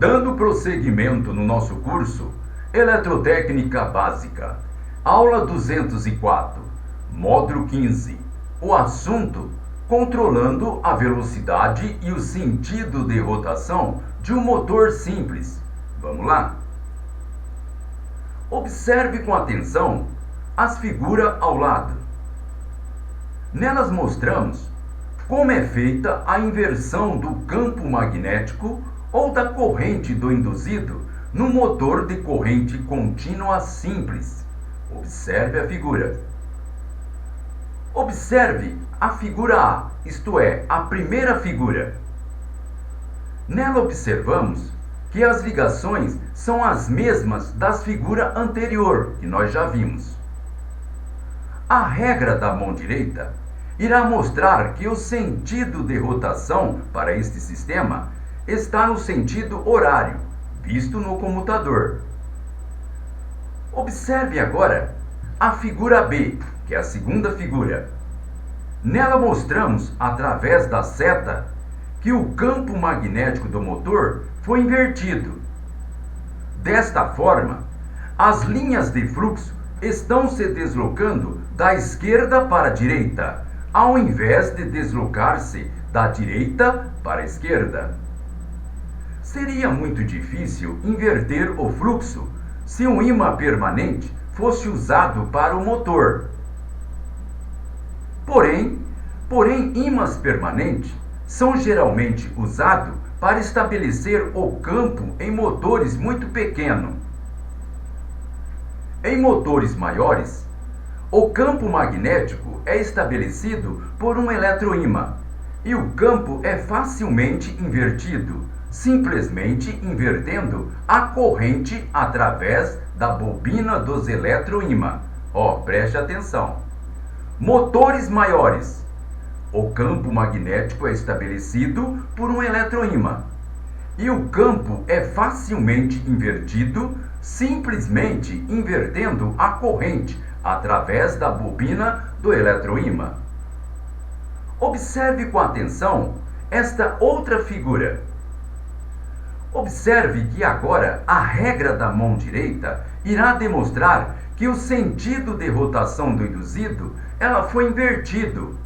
Dando prosseguimento no nosso curso Eletrotécnica Básica, aula 204, módulo 15. O assunto: controlando a velocidade e o sentido de rotação de um motor simples. Vamos lá? Observe com atenção as figuras ao lado. Nelas mostramos como é feita a inversão do campo magnético ou da corrente do induzido no motor de corrente contínua simples. Observe a figura. Observe a figura A, isto é, a primeira figura. Nela observamos que as ligações são as mesmas das figuras anterior, que nós já vimos. A regra da mão direita irá mostrar que o sentido de rotação para este sistema está no sentido horário, visto no comutador. Observe agora a figura B, que é a segunda figura. Nela mostramos, através da seta, que o campo magnético do motor foi invertido. Desta forma, as linhas de fluxo estão se deslocando da esquerda para a direita, ao invés de deslocar-se da direita para a esquerda. Seria muito difícil inverter o fluxo se um ímã permanente fosse usado para o motor. Porém, ímãs permanentes são geralmente usados para estabelecer o campo em motores muito pequenos. Em motores maiores, o campo magnético é estabelecido por um eletroímã e o campo é facilmente invertido, simplesmente invertendo a corrente através da bobina dos eletroímãs. Preste atenção. Motores maiores. O campo magnético é estabelecido por um eletroímã e o campo é facilmente invertido, simplesmente invertendo a corrente através da bobina do eletroímã. Observe com atenção esta outra figura. Observe que agora a regra da mão direita irá demonstrar que o sentido de rotação do induzido ela foi invertido.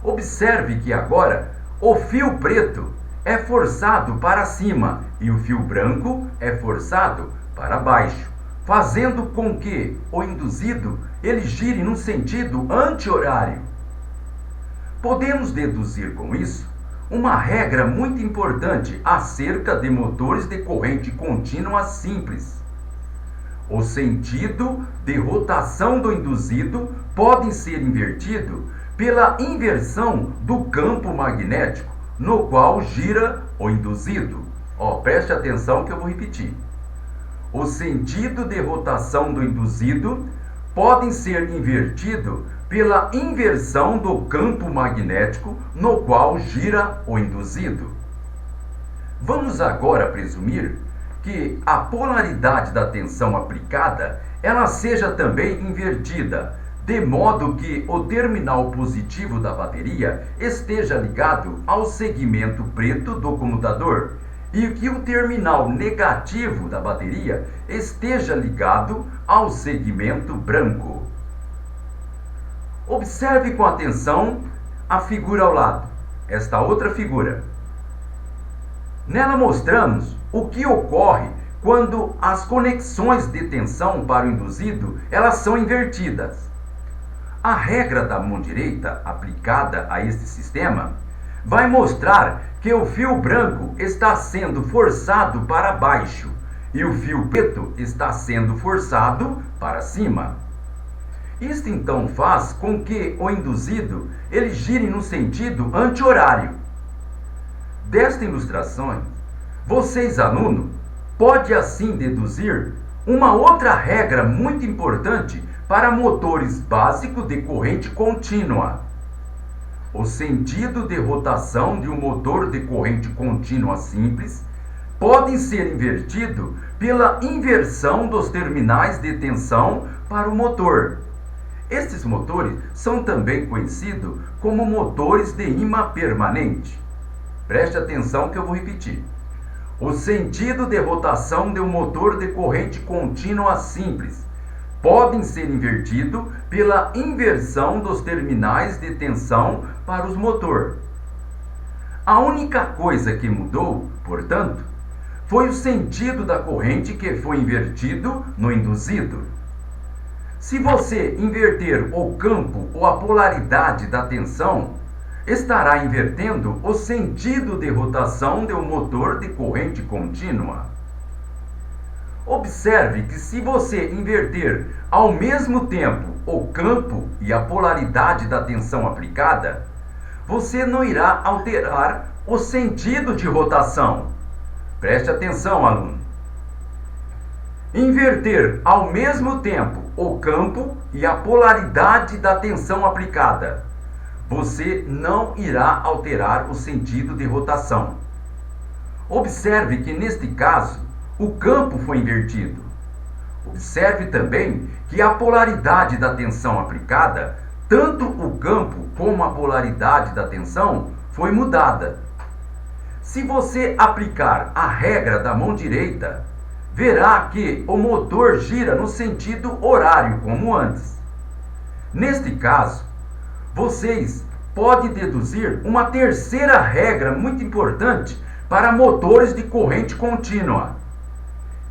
Observe que agora o fio preto é forçado para cima e o fio branco é forçado para baixo, fazendo com que o induzido ele gire num sentido anti-horário. Podemos deduzir com isso uma regra muito importante acerca de motores de corrente contínua simples. O sentido de rotação do induzido pode ser invertido pela inversão do campo magnético no qual gira o induzido. Preste atenção que eu vou repetir. O sentido de rotação do induzido pode ser invertido pela inversão do campo magnético no qual gira o induzido. Vamos agora presumir que a polaridade da tensão aplicada ela seja também invertida, de modo que o terminal positivo da bateria esteja ligado ao segmento preto do comutador e que o terminal negativo da bateria esteja ligado ao segmento branco. Observe com atenção a figura ao lado, esta outra figura. Nela mostramos o que ocorre quando as conexões de tensão para o induzido elas são invertidas. A regra da mão direita aplicada a este sistema vai mostrar que o fio branco está sendo forçado para baixo e o fio preto está sendo forçado para cima. Isto então faz com que o induzido ele gire no sentido anti-horário. Desta ilustração, vocês, aluno, pode assim deduzir uma outra regra muito importante para motores básicos de corrente contínua. O sentido de rotação de um motor de corrente contínua simples pode ser invertido pela inversão dos terminais de tensão para o motor. Estes motores são também conhecidos como motores de ímã permanente. Preste atenção que eu vou repetir. o sentido de rotação de um motor de corrente contínua simples podem ser invertidos pela inversão dos terminais de tensão para os motores. A única coisa que mudou, portanto, foi o sentido da corrente que foi invertido no induzido. Se você inverter o campo ou a polaridade da tensão, estará invertendo o sentido de rotação de um motor de corrente contínua. Observe que se você inverter ao mesmo tempo o campo e a polaridade da tensão aplicada, você não irá alterar o sentido de rotação. Preste atenção, aluno. Inverter ao mesmo tempo o campo e a polaridade da tensão aplicada, você não irá alterar o sentido de rotação. Observe que neste caso, o campo foi invertido. Observe também que a polaridade da tensão aplicada, tanto o campo como a polaridade da tensão, foi mudada. Se você aplicar a regra da mão direita, verá que o motor gira no sentido horário, como antes. Neste caso, vocês podem deduzir uma terceira regra muito importante para motores de corrente contínua.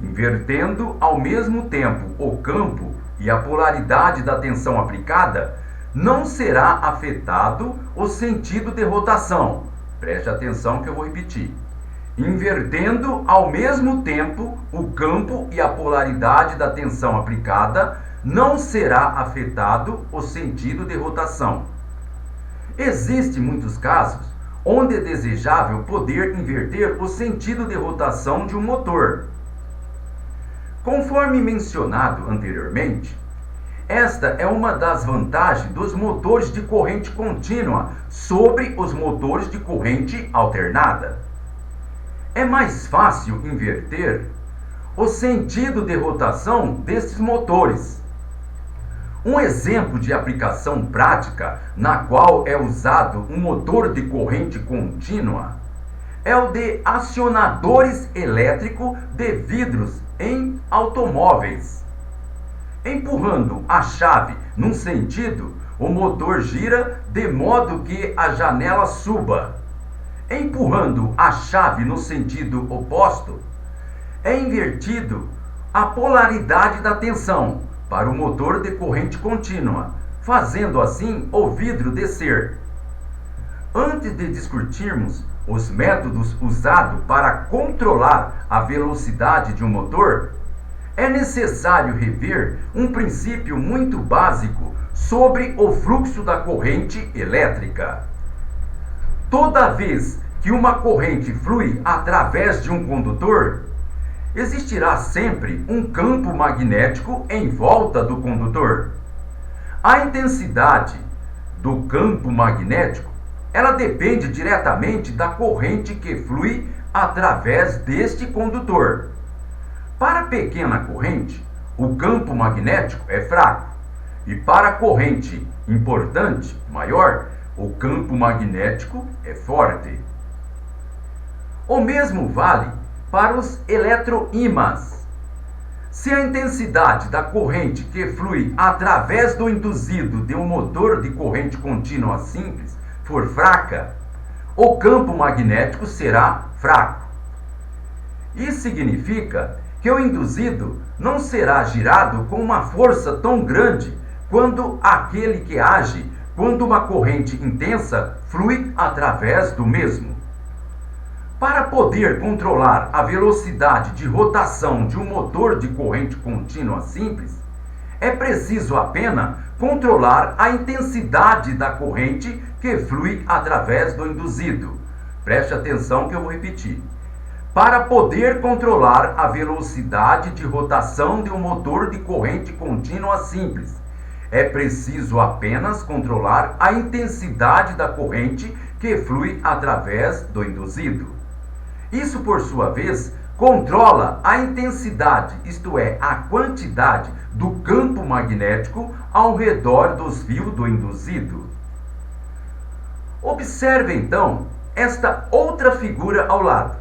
Invertendo ao mesmo tempo o campo e a polaridade da tensão aplicada, não será afetado o sentido de rotação. Preste atenção que eu vou repetir. Invertendo ao mesmo tempo o campo e a polaridade da tensão aplicada, não será afetado o sentido de rotação. Existem muitos casos onde é desejável poder inverter o sentido de rotação de um motor. Conforme mencionado anteriormente, esta é uma das vantagens dos motores de corrente contínua sobre os motores de corrente alternada. É mais fácil inverter o sentido de rotação destes motores. Um exemplo de aplicação prática na qual é usado um motor de corrente contínua é o de acionadores elétricos de vidros em automóveis. Empurrando a chave num sentido, o motor gira de modo que a janela suba. Empurrando a chave no sentido oposto, é invertido a polaridade da tensão para o motor de corrente contínua, fazendo assim o vidro descer. Antes de discutirmos os métodos usados para controlar a velocidade de um motor, é necessário rever um princípio muito básico sobre o fluxo da corrente elétrica. Toda vez que uma corrente flui através de um condutor, existirá sempre um campo magnético em volta do condutor. A intensidade do campo magnético, ela depende diretamente da corrente que flui através deste condutor. Para pequena corrente, o campo magnético é fraco, e para a corrente importante, maior, o campo magnético é forte. O mesmo vale para os eletroímãs. Se a intensidade da corrente que flui através do induzido de um motor de corrente contínua simples for fraca, o campo magnético será fraco. Isso significa que o induzido não será girado com uma força tão grande quanto aquele que age quando uma corrente intensa flui através do mesmo. Para poder controlar a velocidade de rotação de um motor de corrente contínua simples, é preciso apenas controlar a intensidade da corrente que flui através do induzido. Preste atenção que eu vou repetir. Para poder controlar a velocidade de rotação de um motor de corrente contínua simples, é preciso apenas controlar a intensidade da corrente que flui através do induzido. Isso, por sua vez, controla a intensidade, isto é, a quantidade do campo magnético ao redor dos fios do induzido. Observe então esta outra figura ao lado.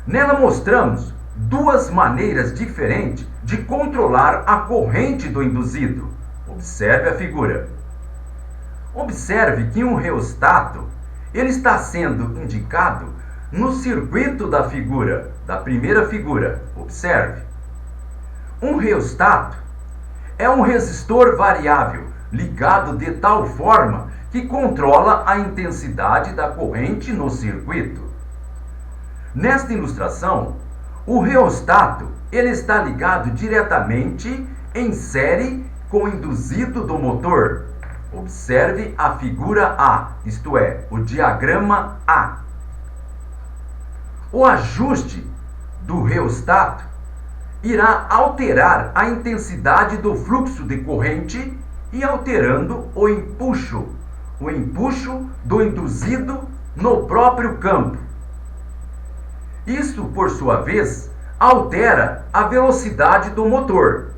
Nela mostramos duas maneiras diferentes de controlar a corrente do induzido. Observe a figura. Observe que um reostato ele está sendo indicado no circuito da figura, da primeira figura. Observe. Um reostato é um resistor variável ligado de tal forma que controla a intensidade da corrente no circuito. Nesta ilustração, o reostato ele está ligado diretamente em série com o induzido do motor. Observe a figura A, isto é, o diagrama A. O ajuste do reostato irá alterar a intensidade do fluxo de corrente e alterando o empuxo do induzido no próprio campo. Isso, por sua vez, altera a velocidade do motor.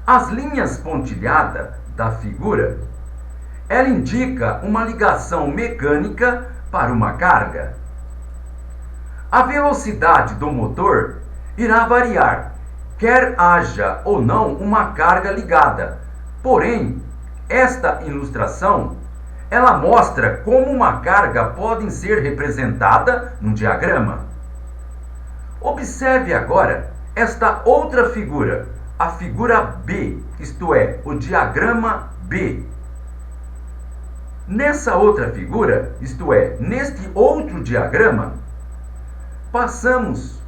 As linhas pontilhadas da figura, ela indica uma ligação mecânica para uma carga. A velocidade do motor irá variar, quer haja ou não uma carga ligada. Porém, esta ilustração, ela mostra como uma carga pode ser representada no diagrama. Observe agora esta outra figura, a figura B, isto é, o diagrama B. Nessa outra figura, isto é, neste outro diagrama, passamos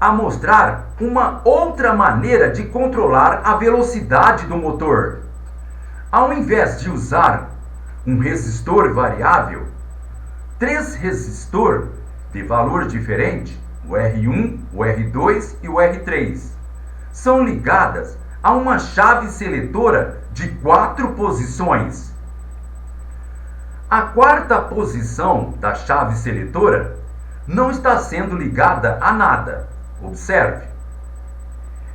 a mostrar uma outra maneira de controlar a velocidade do motor. Ao invés de usar um resistor variável, três resistores de valor diferente, o R1, o R2 e o R3, são ligadas a uma chave seletora de 4 posições. A quarta posição da chave seletora não está sendo ligada a nada. Observe.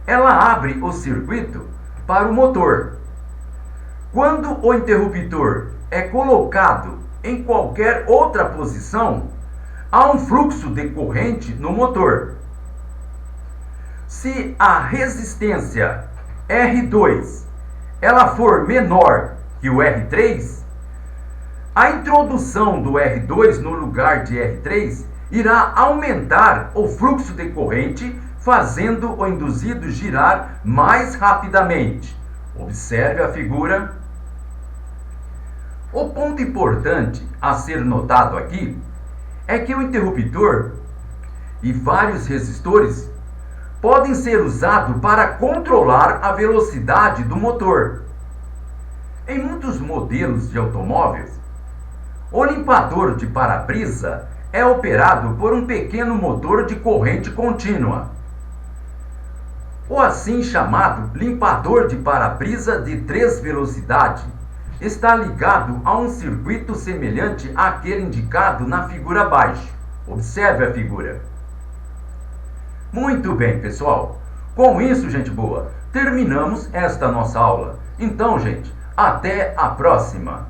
Ela abre o circuito para o motor. Quando o interruptor é colocado em qualquer outra posição, há um fluxo de corrente no motor. Se a resistência R2 ela for menor que o R3, a introdução do R2 no lugar de R3 irá aumentar o fluxo de corrente, fazendo o induzido girar mais rapidamente. Observe a figura. O ponto importante a ser notado aqui é que o interruptor e vários resistores podem ser usados para controlar a velocidade do motor. Em muitos modelos de automóveis, o limpador de para-brisa é operado por um pequeno motor de corrente contínua. O assim chamado limpador de para-brisa de 3 velocidades está ligado a um circuito semelhante àquele indicado na figura abaixo. Observe a figura. Muito bem, pessoal. Com isso, gente boa, terminamos esta nossa aula. Então, gente, até a próxima!